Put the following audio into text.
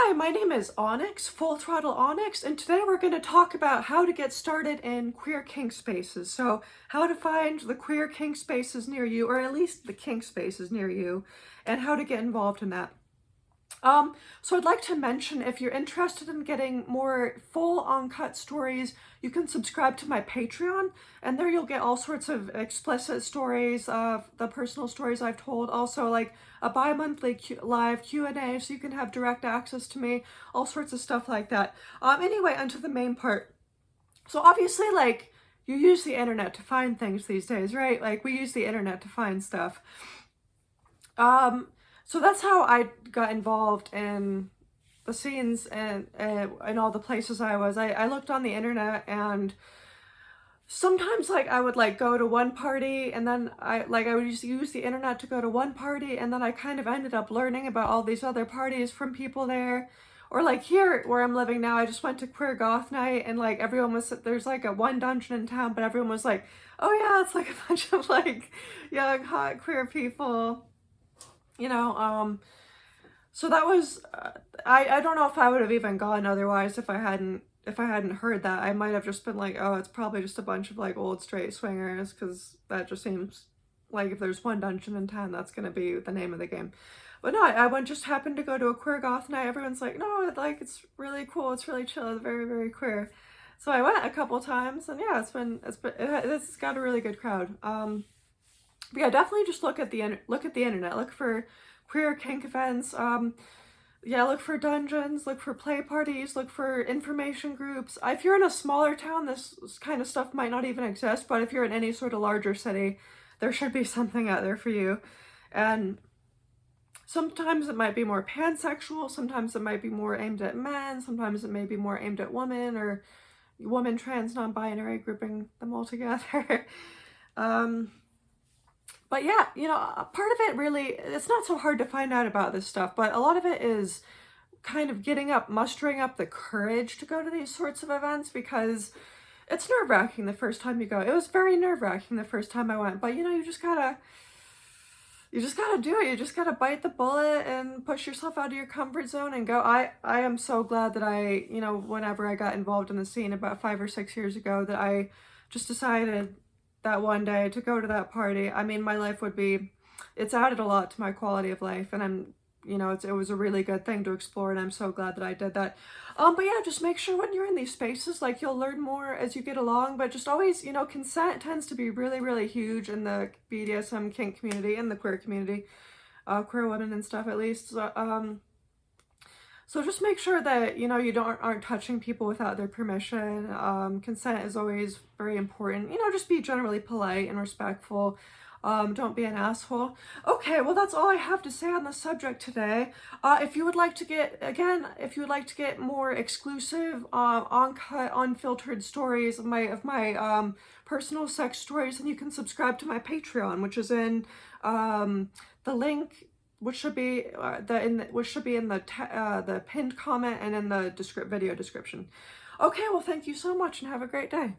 Hi, my name is Onyx, Full Throttle Onyx, and today we're going to talk about how to get started in queer kink spaces. So how to find the queer kink spaces near you, or at least the kink spaces near you, and how to get involved in that. So I'd like to mention, if you're interested in getting more full uncut stories, you can subscribe to my Patreon, and there you'll get all sorts of explicit stories of the personal stories I've told. Also, like a bi-monthly live Q&A, so you can have direct access to me, all sorts of stuff like that. Anyway, onto the main part. So obviously, like, you use the internet to find things these days, right? Like, we use the internet to find stuff. So that's how I got involved in the scenes and in all the places I was. I looked on the internet, and sometimes like I would like go to one party, and then I would use the internet to go to one party, and then I kind of ended up learning about all these other parties from people there. Or like here where I'm living now, I just went to queer goth night, and like everyone was, there's like a one dungeon in town, but everyone was like, oh yeah, it's like a bunch of like young hot queer people. So that was, I don't know if I would have even gone otherwise if I hadn't heard that. I might have just been like, oh, it's probably just a bunch of like old straight swingers, because that just seems like if there's one dungeon in town, that's going to be the name of the game. But no, I just happened to go to a queer goth night. Everyone's like, no, like, it's really cool, it's really chill, it's very, very queer. So I went a couple times, and yeah, it's got a really good crowd. But yeah, definitely just look at the internet. Look for queer kink events. Yeah, look for dungeons, look for play parties, look for information groups. If you're in a smaller town, this kind of stuff might not even exist, but if you're in any sort of larger city, there should be something out there for you. And sometimes it might be more pansexual, sometimes it might be more aimed at men, sometimes it may be more aimed at women, or woman, trans, non-binary, grouping them all together. But yeah, part of it really, it's not so hard to find out about this stuff, but a lot of it is kind of mustering up the courage to go to these sorts of events, because it's nerve-wracking the first time you go. It was very nerve-wracking the first time I went, but you just gotta do it. You just gotta bite the bullet and push yourself out of your comfort zone and go. I am so glad that whenever I got involved in the scene about 5 or 6 years ago, that I just decided that one day to go to that party. I mean, my life it's added a lot to my quality of life, and it was a really good thing to explore, and I'm so glad that I did that. But yeah, just make sure when you're in these spaces, like, you'll learn more as you get along, but just always, consent tends to be really, really huge in the BDSM kink community, in the queer community, queer women and stuff, at least. So just make sure that, you aren't touching people without their permission. Consent is always very important. Just be generally polite and respectful. Don't be an asshole. Okay, well, that's all I have to say on the subject today. If you would like to get more exclusive, uncut, unfiltered stories of my personal sex stories, then you can subscribe to my Patreon, which is in the link, which should be in the pinned comment and in the video description. Okay, well, thank you so much, and have a great day.